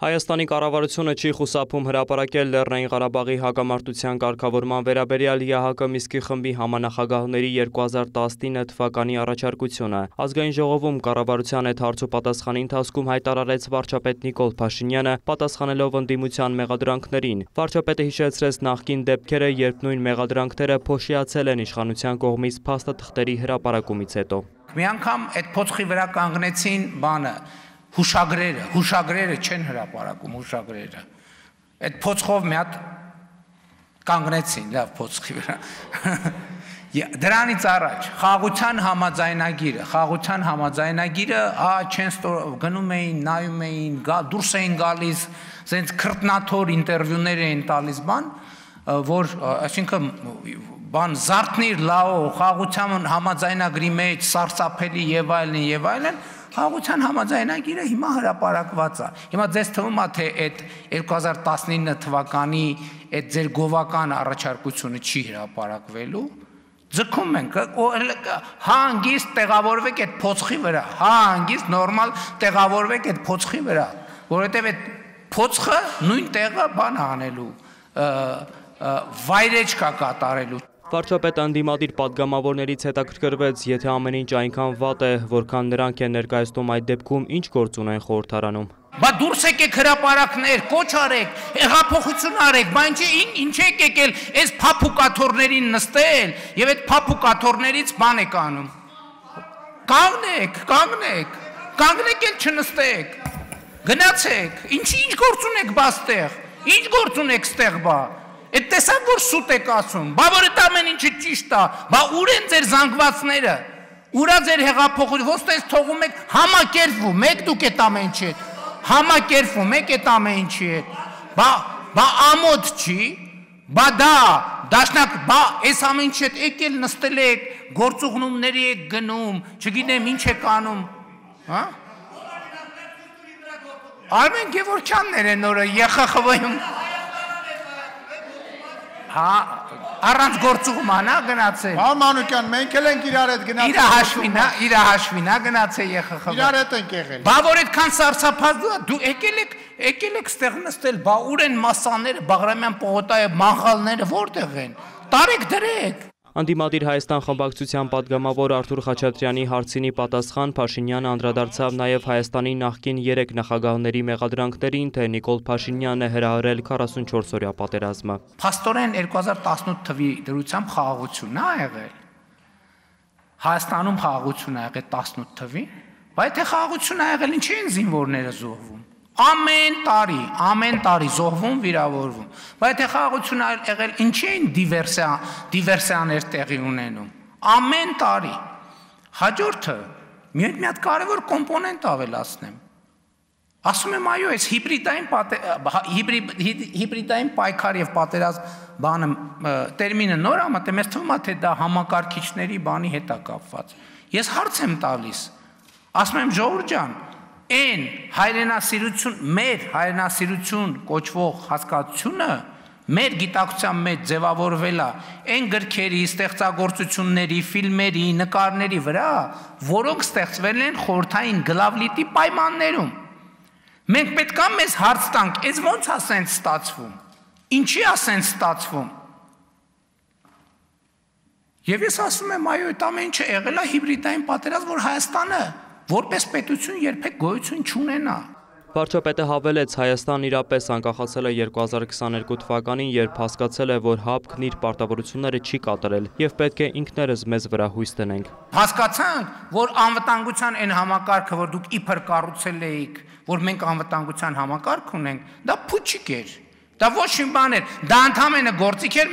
Հայաստանի կառավարությունը չի խուսափում հրապարակել Լեռնային Ղարաբաղի հակամարտության կարգավորման վերաբերյալ ԵԱՀԿ Մինսկի խմբի համանախագահների 2019 թվականի առաջարկությունը։ Ազգային ժողովում կառավարության այդ հարցուպատասխանի ընթացքում հայտարարեց վարչապետ Նիկոլ Փաշինյանը, պատասխանելով ընդդիմության մեղադրանքներին։ Վարչապետը հիշեցրեց նախկին դեպքերը, երբ նույն մեղադրանքները փոշիացել են իշխանության կողմից փաստաթղթերի հրապարակումից հետո։ Մի անգամ այդ փոცხի վրա կանգնեցին հուշագրերը չեն հրապարակում, հուշագրերը։ Այդ փոცხով մի հատ կանգնեցին, լավ փոცხի վրա։ Դրանից առաջ խաղաղության համաձայնագիրը, չեն գնում էին, նայում էին, դուրս էին գալիս, ասենց քրտնաթոր ինտերվյուներ էին տալիս որ, այսինքն զարթնիր լաո, խաղաղության համաձայնագրի մեջ սարսափելի եւ այլն, խաղաղության համաձայնագիրը հիմա հրապարակված է։ Հիմա ձեզ թվում է, թե այդ 2019 թվականի այդ ձեր գովական առաջարկությունը չի հրապարակվելու։ Ձգում ենք, հանգիստ տեղավորվեք այդ փոცხի վրա, հանգիստ նորմալ տեղավորվեք այդ փոცხի վրա, որովհետև այդ փոცხը նույն տեղը բան անելու, վայրեջք կատարելու։ Վարչապետը ընդդիմադիր պատգամավորներից հետաքրքրվեց, եթե ամեն ինչ այնքան վատ է, որքան նրանք են ներկայացնում, այդ դեպքում ինչ գործ ունեն խորհրդարանում։ Բա դուրս եկեք հրապարակներ, կոչ արեք, հեղափոխություն արեք, բա ինչ եք եկել այս փափուկաթոռներին նստել եւ այդ փափուկաթոռներից բան եք անում։ Կանգնեք էլ չնստեք։ Գնացեք, ինչ գործ ունեք բա ստեղ։ Ինչ գործ ունեք ստեղ բա։ Այդ տեսակ որ սուտ եք ասում, բա որ այդ ամեն ինչը ճիշտ է, բա ուր են ձեր զանգվածները, ուրա ձեր հեղափոխությունը, ոսպես թողում եք համակերպվում եք դուք այդ ամեն ինչի հետ, համակերպվում եք այդ ամեն ինչի հետ, բա ամոթ չի, բա դաշնակ, բա այս ամեն ինչի հետ եկել նստել եք, գործուղնումների եք գնում, չգիտեմ ինչ եք անում, հա? Արմեն Գևորգյաններ են օրը ԵԽԽՎ-ում առանց գործուղման գնացել։ Մանուկյան, մենք էլ ենք իրար հետ գնացել։ Իր հաշվին գնացել ԵԽԽՎ։ Իրար հետ ենք եղել։ Բա որ այդքան սարսափած դու եկել եք ստեղ նստել, բա ուր են մասաները, Բաղրամյան պողոտայի մաղալները որտեղ են։ Տարեք դրեք։ Ընդդիմադիր Հայաստան խմբակցության պատգամավոր Արթուր Խաչատրյանի հարցինի պատասխան Փաշինյանը անդրադարձավ նաև Հայաստանի նախկին 3 նախագահների մեղադրանքներին, թե Նիկոլ Փաշինյանն է հրահրել 44-օրյա պատերազմը։ Փաստորեն 2018 թվի դրությամբ խաղաղություն է եղել։ Հայաստանում խաղաղություն է եղել 18 թվի, բայց թե խաղաղություն է եղել, ինչի են զինվորները զոհվում։ Ամեն տարի զոհվում, վիրավորվում։ Բայց թե խաղաղություն եղել, ինչի են դիվերսիաներ տեղի ունենում։ Ամեն տարի։ Հաջորդը մի հատ կարևոր կոմպոնենտ ավելացնեմ։ Ասում եմ, այո, այս հիբրիդային պայքար եւ պատերազմ տերմինը նոր է, մեզ թվում է, թե դա համակարգիչների բանի հետ է կապված։ Ես հարց եմ տալիս։ Ասում եմ, ժողովուրդ ջան, այն մեր հայրենասիրություն կոչվող հասկացությունը մեր գիտակցության մեջ ձևավորվել է այն գրքերի, ստեղծագործությունների, ֆիլմերի, նկարների վրա, որոնք ստեղծվել են խորհրդային գլավլիտի պայմաններում։ Մենք պետք է մեզ հարց տանք, այս ո՞նց է սենց ստացվում։ Ինչի է սենց ստացվում։ Եվ ես ասում եմ, այո, այդ ամեն ինչը եղել է հիբրիդային պատերազմ, որ Հայաստանը որպես պետություն երբեք գոյություն չունենա։ Վարչապետը հավելեց, Հայաստանն իրապես անկախացել է 2022 թվականին, երբ հասկացել է, որ ՀԱՊԿ-ն իր պարտավորությունները չի կատարել եւ պետք է ինքներս մեզ վրա հույս դնենք։ Հասկացանք, որ անվտանգության այն համակարգը, որ դուք իբր կառուցել էիք, որ մենք անվտանգության համակարգ ունենք, դա փուչիկ էր։ Դա ոչ մի բան էր, դա ընդհանրապես գործիք էր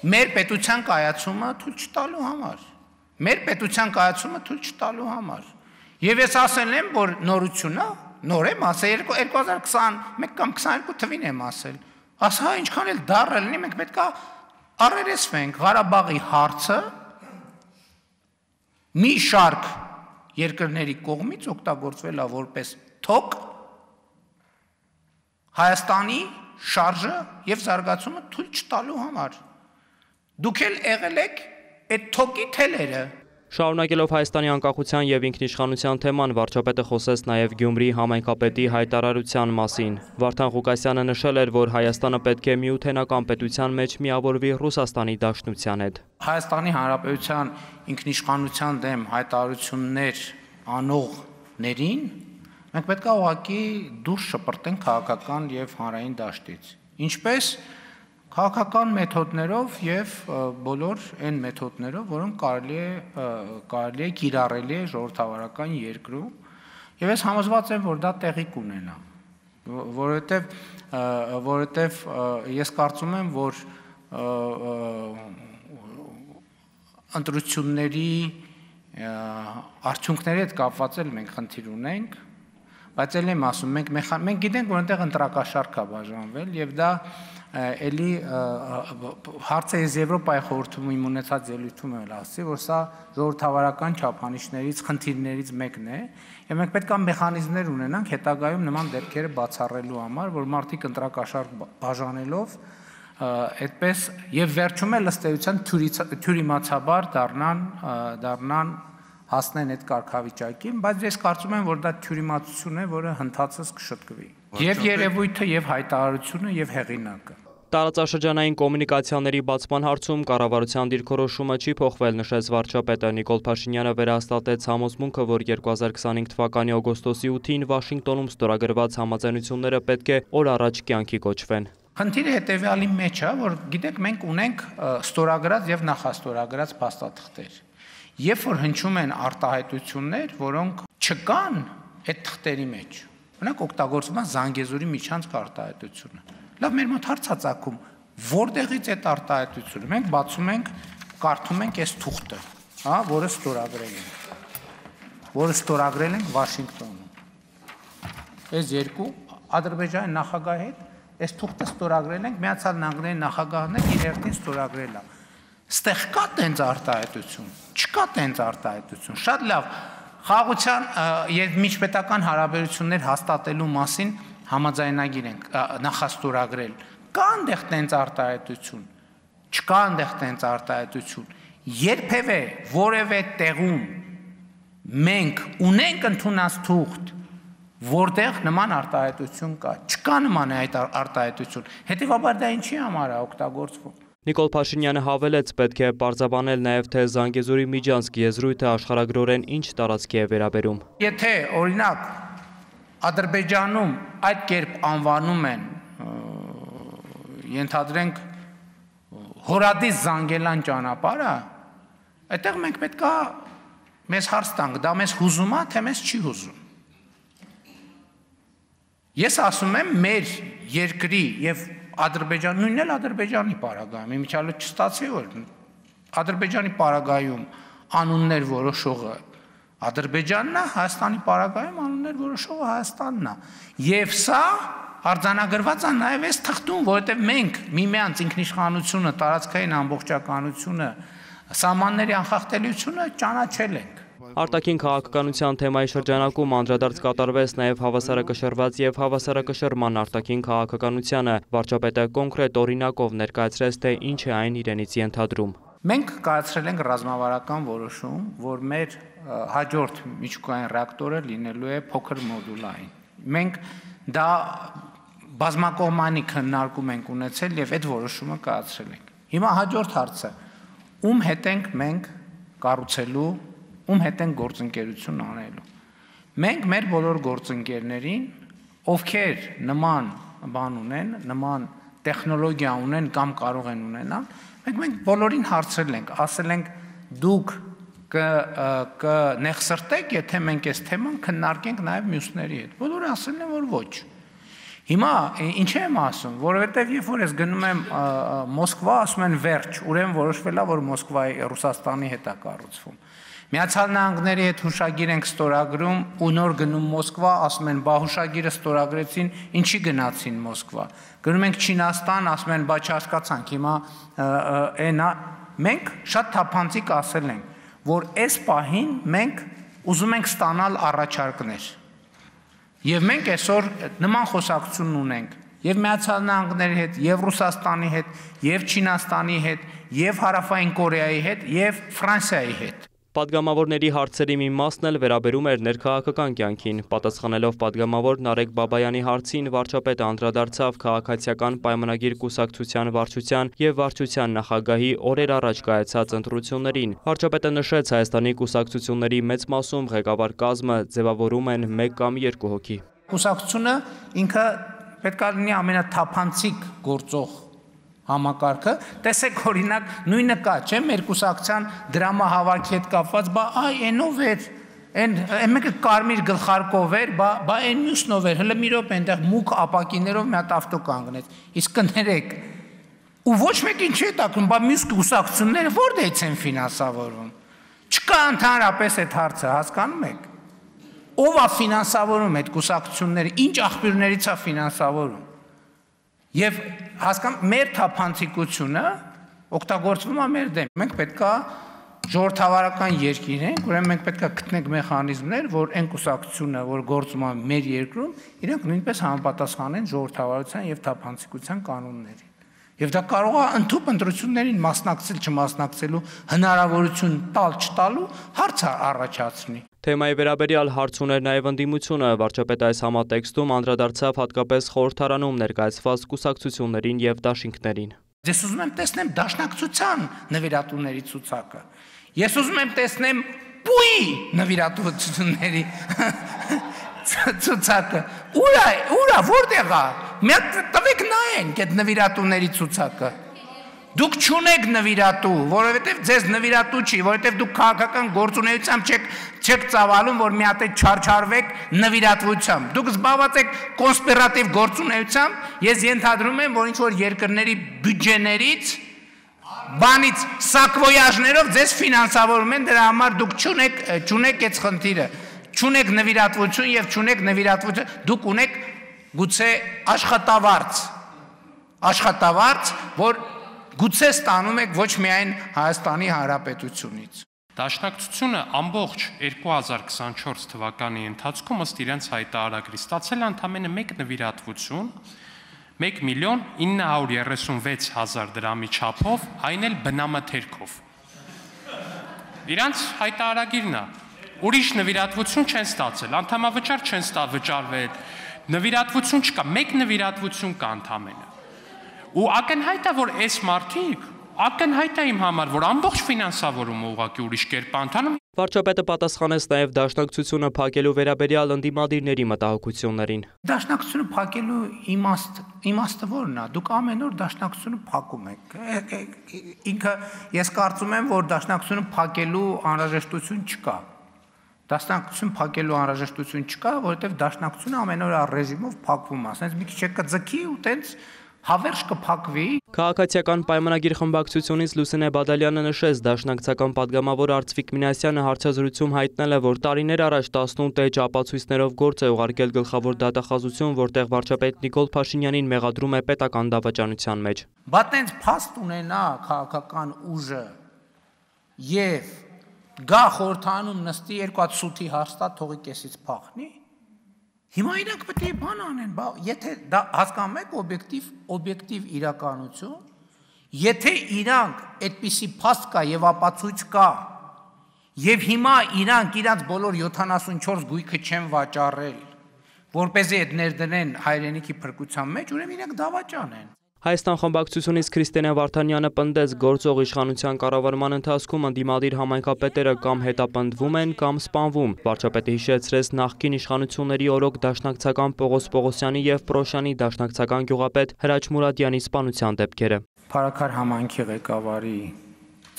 մեր պետության կայացումը թույլ չտալու համար։ Մեր պետության կայացումը թույլ չտալու համար։ Եվ ես ասել եմ, որ նորությունն է, նոր եմ ասել, 2021 կամ 22 թվին եմ ասել։ Ասա, ինչքան էլ դառը լինի, մենք պետք է առերեսվենք Ղարաբաղի հարցը մի շարք երկրների կողմից օգտագործվել է որպես թոք Հայաստանի շարժը եւ զարգացումը թույլ չտալու համար։ Դուք էլ եղել եք այդ թոքի թելերը։ Շարունակելով Հայաստանի անկախության եւ ինքնիշխանության թեման, վարչապետը խոսեց նաեւ Գյումրիի համայնքապետի հայտարարության մասին։ Վարդան Ղուկասյանը նշել էր, որ Հայաստանը պետք է միութենական պետության մեջ միավորվի Ռուսաստանի Դաշնության հետ։ Հայաստանի Հանրապետության ինքնիշխանության դեմ հայտարարություններ անողներին մենք պետք է ուղղակի դուրս շպրտենք քաղաքական եւ հանրային դաշտից։ Ինչպես քաղաքական մեթոդներով եւ բոլոր այն մեթոդներով, որոնք կարելի է կիրառելի է ժողովրդավարական երկրում, եւ ես համոզված եմ, որ դա տեղի կունենա, որովհետեւ ես կարծում եմ, որ ընտրությունների արդյունքների հետ կապված էլ մենք խնդիր ունենք, բայց էլ եմ ասում, մենք գիտենք, որ այնտեղ ընտրակաշառք է բաժանվել եւ դա էլի հարցը ես Եվրոպայի խորհրդում իմ ունեցած ելույթում եմ ասացի, որ սա ժողովրդավարական չափանիշներից, խնդիրներից մեկն է, եւ մենք պետք է մեխանիզմներ ունենանք հետագայում նման դեպքերը բացառելու համար, որ մարդիկ ընտրակաշառք բաժանելով այդպես եւ վերջում էլ ըստ էության թյուրիմացաբար դառնան հասնեն այդ կարգավիճակին, բայց ես կարծում եմ, որ դա թյուրիմացություն է, որը հնդածս կշտկվի։ Եվ երևույթը, եւ հայտարարությունը, եւ հեղինակը։ Տարածաշրջանային կոմունիկացիաների բացման հարցում կառավարության դիրքորոշումը չի փոխվել, նշեց վարչապետը։ Նիկոլ Փաշինյանը վերահաստատեց համոզմունքը, որ 2025 թվականի օգոստոսի 8-ին Վաշինգտոնում ստորագրված համաձայնությունները պետք է օր առաջ կյանքի կոչվեն։ Խնդիրը հետեւյալի մեջ է, որ գիտեք, մենք ունենք ստորագրած եւ նախաստորագրած փաստաթղթեր։ Երբ որ հնչում են արտահայտություններ, որոնք չկան այդ թղթերի մեջ, օրինակ օգտագործվում է Զանգեզուրի միջանցք արտահայտությունը։ Լավ, մեր մոտ հարց է ծագում, որտեղից այդ արտահայտությունը։ Մենք բացում ենք, կարդում ենք այս թուղթը, որը ստորագրել ենք Վաշինգտոնում։ Այս երկու Ադրբեջանի նախագահի հետ այս թուղթը ստորագրել ենք, Միացյալ Նահանգների նախագահն էլ իր հերթին ստորագրել է։ Ստեղ կա տենց արտահայտություն, չկա տենց արտահայտություն։ Շատ լավ, խաղաղության եւ միջպետական հարաբերություններ հաստատելու մասին համաձայնագիր ենք նախաստորագրել։ Կա այնտեղ տենց արտահայտություն, չկա այնտեղ տենց արտահայտություն։ Երբևէ որևէ տեղում մենք ունենք ընդունած թուղթ, որտեղ նման արտահայտություն կա։ Չկա նման այդ արտահայտություն։ Հետևաբար դա ինչի համար է օգտագործվում։ Նիկոլ Փաշինյանը հավելեց, պետք է պարզաբանել նաև, թե Զանգեզուրի միջանցք եզրույթը աշխարհագրորեն ինչ տարածքի է վերաբերում։ Եթե օրինակ Ադրբեջանում այդ կերպ անվանում են, ենթադրենք Հորադիս Զանգելան ճանապարհը, այդտեղ մենք պետք է մեզ հարց տանք, դա մեզ հուզում է, թե մեզ չի հուզում։ Ես ասում եմ մեր երկրի եւ Ադրբեջան, նույնն էլ Ադրբեջանի պարագայում, իմիջիալը չստացվի, որ Ադրբեջանի պարագայում անուններ որոշողը Ադրբեջանն է, Հայաստանի պարագայում անուններ որոշողը Հայաստանն է։ Եվ սա արձանագրված է նաև այս թղթում, որովհետև մենք միմյանց ինքնիշխանությունը, տարածքային ամբողջականությունը, սահմանների անխախտելիությունը ճանաչել ենք։ Արտաքին քաղաքականության թեմայի շրջանակում անդրադարձ կատարվեց նաև հավասարակշռված եւ հավասարակշռման արտաքին քաղաքականությանը։ Վարչապետը կոնկրետ օրինակով ներկայացրեց, թե ինչ է այն իրենից ենթադրում։ Մենք կայացրել ենք ռազմավարական որոշում, որ մեր հաջորդ միջուկային ռեակտորը լինելու է փոքր մոդուլային։ Մենք դա բազմակողմանի քննարկում ենք ունեցել եւ այդ որոշումը կայացրել ենք։ Հիմա հաջորդ հարցը՝ ում հետ ենք մենք կառուցելու, ում հետ են գործընկերություն անելու։ Մենք մեր բոլոր գործընկերներին, ովքեր նման բան ունեն, նման տեխնոլոգիա ունեն կամ կարող են ունենալ, մենք բոլորին հարցրել ենք, ասել ենք դուք կնեղսրտեք, եթե մենք այս թեման քննարկենք նաև մյուսների հետ։ Բոլորը ասել են, որ ոչ։ Հիմա ինչ եմ ասում, որովհետև երբ որ ես գնում եմ Մոսկվա, ասում են վերջ, ուրեմն որոշվել է, որ Մոսկվայի Ռուսաստանի հետ է կառուցվում։ Միացյալ Նահանգների հետ հուշագիր ենք ստորագրում ու նոր գնում Մոսկվա, ասում են, բա հուշագիրը ստորագրեցին, ինչի գնացին Մոսկվա։ Գնում ենք Չինաստան, ասում են, բա չհասկացանք, հիմա այնա, մենք շատ թափանցիկ ասել ենք, որ այս պահին մենք ուզում ենք ստանալ առաջարկներ։ Եվ մենք այսօր նման խոսակցություն ունենք եւ Միացյալ Նահանգների հետ, եւ Ռուսաստանի հետ, եւ Չինաստանի հետ, եւ Հարավային Կորեայի հետ, եւ Ֆրանսիայի հետ։ Պատգամավորների հարցերի մի մասն էլ վերաբերում էր ներքաղաքական կյանքին։ Պատասխանելով պատգամավոր Նարեկ Բաբայանի հարցին, վարչապետը անդրադարձավ քաղաքացիական պայմանագիր կուսակցության վարչության եւ վարչության նախագահի օրեր առաջ կայացած ընտրություններին։ Վարչապետը նշեց, Հայաստանի կուսակցությունների մեծ մասում ղեկավար կազմը ձևավորում են 1 կամ 2 հոգի։ Կուսակցությունը ինքը պետք է լինի ամենաթափանցիկ գործող համակարգը, տեսեք օրինակ նույնը կա, չէ՞, մեր կուսակցության դրամահավաքի հետ կապված, բա այնով էր, այն մեկը կարմիր գլխարկով էր, բա այն մյուսնով էր, հələ մի րոպե այնտեղ մուկ ապակիներով մի հատ ավտո կանգնեց։ Իսկ կներեք, ու ոչ մեկին չի տակում, բա մյուս կուսակցությունները որտեղից են ֆինանսավորվում։ Չկա ընդհանրապես այդ հարցը, հասկանում եք։ Ով է ֆինանսավորում այդ կուսակցությունները, ինչ աղբյուրներից է ֆինանսավորում։ Եվ հասկանում մեր թափանցիկությունը օգտագործվում է մեր դեմ։ Մենք պետք է ժողովրդավարական երկիր ենք, ուրեմն մենք պետք է գտնենք մեխանիզմներ, որ այն կուսակցությունը, որ գործում է մեր երկրում, իրենք նույնպես համապատասխանեն ժողովրդավարության եւ թափանցիկության կանոններին։ Եվ դա կարող է ընդհանուր ընտրություններին մասնակցել, չմասնակցելու հնարավորություն տալ, չտալու հարց առաջացնի։ Թեմայի վերաբերյալ հարց ուներ նաև ընդդիմությունը, վարչապետը այս համատեքստում անդրադարձավ հատկապես խորհրդարանում ներկայացված կուսակցություններին եւ դաշինքներին։ Ես ուզում եմ տեսնեմ դաշնակցության նվիրատուների ցուցակը։ Ես ուզում եմ տեսնեմ պուի նվիրատվությունների ցուցակը։ Ուրա, որտեղ է։ Մի տվեք նայենք այդ նվիրատուների ցուցակը։ Դուք չունեք նվիրատու, որովհետև ձեզ նվիրատու չի, որովհետև դուք քաղաքական գործունեությամբ չեք ծավալում, որ մի հատ չարչարվեք նվիրատվությամբ։ Դուք զբաղված եք կոնսպիրատիվ գործունեությամբ, ես ենթադրում եմ, որ ինչ-որ երկրների բյուջեներից, բանից սակվոյաժներով ձեզ ֆինանսավորում են, դրա համար դուք չունեք այդ խնդիրը, չունեք նվիրատվություն եւ չունեք նվիրատվություն, դուք ունեք գուցե աշխատավարձ, որ գուցե ստանում եք ոչ միայն Հայաստանի Հանրապետությունից։ Դաշնակցությունը ամբողջ 2024 թվականի ընթացքում ըստ իրենց հայտարարագրի ստացել ընդամենը 1 նվիրատվություն 1,936,000 դրամի չափով, այն էլ բնամթերքով։ Իրանց հայտարարագիրն է, ուրիշ նվիրատվություն չեն ստացել, անդամավճար չեն վճարվել, նվիրատվություն չկա, 1 նվիրատվություն կա ընդամենը։ Ու ակնհայտ է, որ այս մարդիկ, ակնհայտ է իմ համար, որ ամբողջ ֆինանսավորումը ուղղակի ուրիշ կերպ անդանում։ Վարչապետը պատասխանեց նաև դաշնակցությունը փակելու վերաբերյալ ընդդիմադիրների մտահոգություններին։ Դաշնակցությունը փակելու իմաստը որն է։ Դուք ամեն օր դաշնակցությունը փակում եք։ Ինքը ես կարծում եմ, որ դաշնակցությունը փակելու անհրաժեշտություն չկա։ Դաշնակցություն փակելու անհրաժեշտություն չկա, որովհետև դաշնակցությունը ամեն օր ռեժիմով փակվում է։ Ասենց մի քիչ կձգի ու տենց հավերժ կփակվի։ Քաղաքացիական պայմանագիր խմբակցությունից Լուսինե Բադալյանը նշեց, դաշնակցական պատգամավոր Արծվիկ Մինասյանը հարցազրույցում հայտնել է, որ տարիներ առաջ 18 էջ ապացույցներով գործ է ուղարկել գլխավոր դատախազություն, որտեղ վարչապետ Նիկոլ Փաշինյանին մեղադրում է պետական դավաճանության մեջ։ Բա տենց փաստ ունենա քաղաքական ուժը եւ գա խորհրդանում նստի 2 հատ սութի հարստա թողի կեսից փախնի։ Հիմա իրանք պետք է բան անեն, բա եթե դա հասկանում եք օբյեկտիվ իրականություն, եթե իրանք այդպիսի փաստ կա եւ ապացույց կա, եւ հիմա իրանք իրանց բոլոր 74 գույքը չեն վաճառել, որպեսզի այդ ներդնեն հայրենիքի փրկության մեջ, ուրեմն իրանք դավաճան են։ Հայաստան խմբակցությունից Քրիստինե Վարդանյանը պնդեց, գործող իշխանության կառավարման ընթացքում ընդդիմադիր համայնքապետերը կամ հետապնդվում են, կամ սպանվում։ Վարչապետը հիշեցրեց նախկին իշխանությունների օրոք դաշնակցական Պողոս Պողոսյանի եւ Պրոշյանի դաշնակցական գյուղապետ Հրաչ Մուրադյանի սպանության դեպքերը։ Փարաքար համայնքի ղեկավարի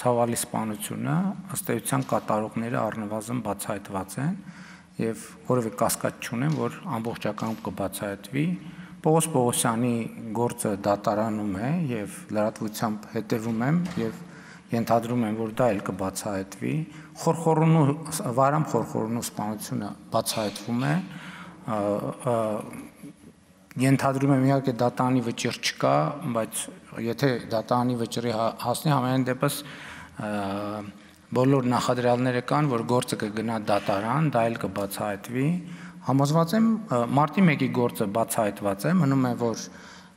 ցավալի սպանությունը ըստ էության կատարողները առնվազն բացահայտված են եւ որևէ կասկած չունեմ, որ ամբողջական կբացահայտվի։ Պողոս Պողոսյանի գործը դատարանում է եւ լրատվությամբ հետևում եմ եւ ենթադրում եմ, որ դա էլ կբացահայտվի։ Վարամ Խորխորոնու սպանությունը բացահայտվում է։ Ենթադրում եմ իհարկե դատարանի վճիռ չկա, բայց եթե դատարանի վճռի հասնի, համենայն դեպս բոլոր նախադրյալները կան, որ գործը կգնա դատարան, դա էլ կբացահայտվի։ Համոզված եմ, մարտի 1-ի գործը բացահայտված է, մնում է, որ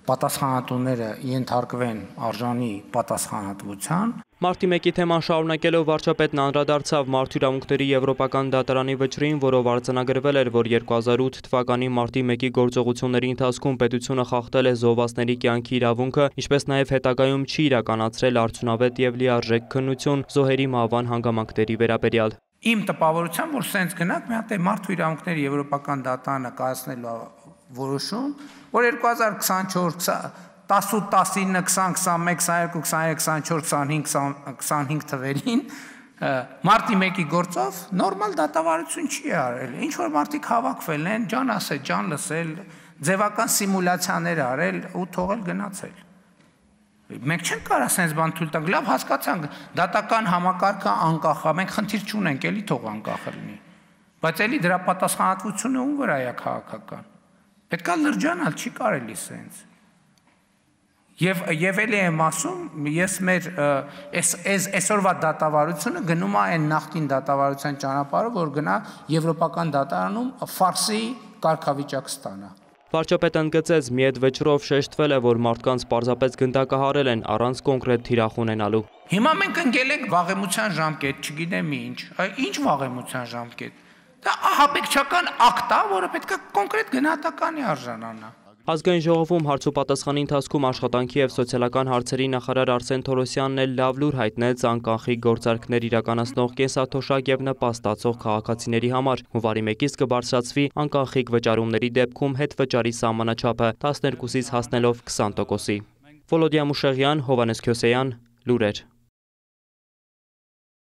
պատասխանատուները ենթարկվեն արժանի պատասխանատվության։ Մարտի 1-ի թեման շարունակելով վարչապետն անդրադարձավ Մարդու իրավունքների Եվրոպական դատարանի վճռին, որով արձանագրվել էր, որ 2008 թվականի մարտի 1-ի գործողությունների ընթացքում պետությունը խախտել է զոհվածների կյանքի իրավունքը, ինչպես նաև հետագայում չի իրականացրել արդյունավետ և լիարժեք քննություն զոհերի մահվան հանգամանքների վերաբերյալ։ Իմ տպավորությամբ, որ սենց գնանք, մի հատ է Մարդու իրավունքների Եվրոպական դատարանը կայացնելու որոշում, որ 2024 18, 19, 20, 21, 22, 23, 24, 25, 25 թվերին մարտի 1-ի գործով նորմալ դատավարություն չի արել։ Ինչ որ մարդիկ հավաքվել են, ջան ասել, ջան լսել, ձևական սիմուլյացիաներ արել ու թողել գնացել։ Մենք չենք կարող ասենց բան թույլ տանք, լավ հասկացանք, դատական համակարգը անկախ է, մենք խնդիր չունենք, էլի թող անկախ լինի։ Բայց էլի դրա պատասխանատվությունը ում վրա է քաղաքական։ Պետք է լրջանալ, չի կարելի սենց։ Եվ էլի եմ ասում, ես մեր այսօրվա դատավարությունը գնում է այն նախկին դատավարության ճանապարհով, որ գնա Եվրոպական դատարանում ֆարսի կարգավիճակ ստանա։ Վարչապետը ընդգծեց, մի այդ վճռով շեշտվել է, որ մարդկանց պարզապես գնդակահարել են առանց կոնկրետ թիրախ ունենալու։ Հիմա մենք ընկել ենք վաղեմության ժամկետ, չգիտեմ ինչ վաղեմության ժամկետ։ Դա ահաբեկչական ակտ է, որը պետք է կոնկրետ գնահատականի արժանանա։ Ազգային ժողովում հարցուպատասխանի ընթացքում աշխատանքի և սոցիալական հարցերի նախարար Արսեն Թորոսյանն էլ լավ լուր հայտնեց անկանխիկ գործարքներ իրականացնող կենսաթոշակ և նպաստ ստացող քաղաքացիների համար։ Հունվարի 1-ից կբարձրացվի անկանխիկ վճարումների դեպքում հետվճարի սահմանաչափը 12-ից հասնելով 20%-ի։ Վոլոդիա Մուշեղյան, Հովհաննես Քյոսեյան, լուրեր։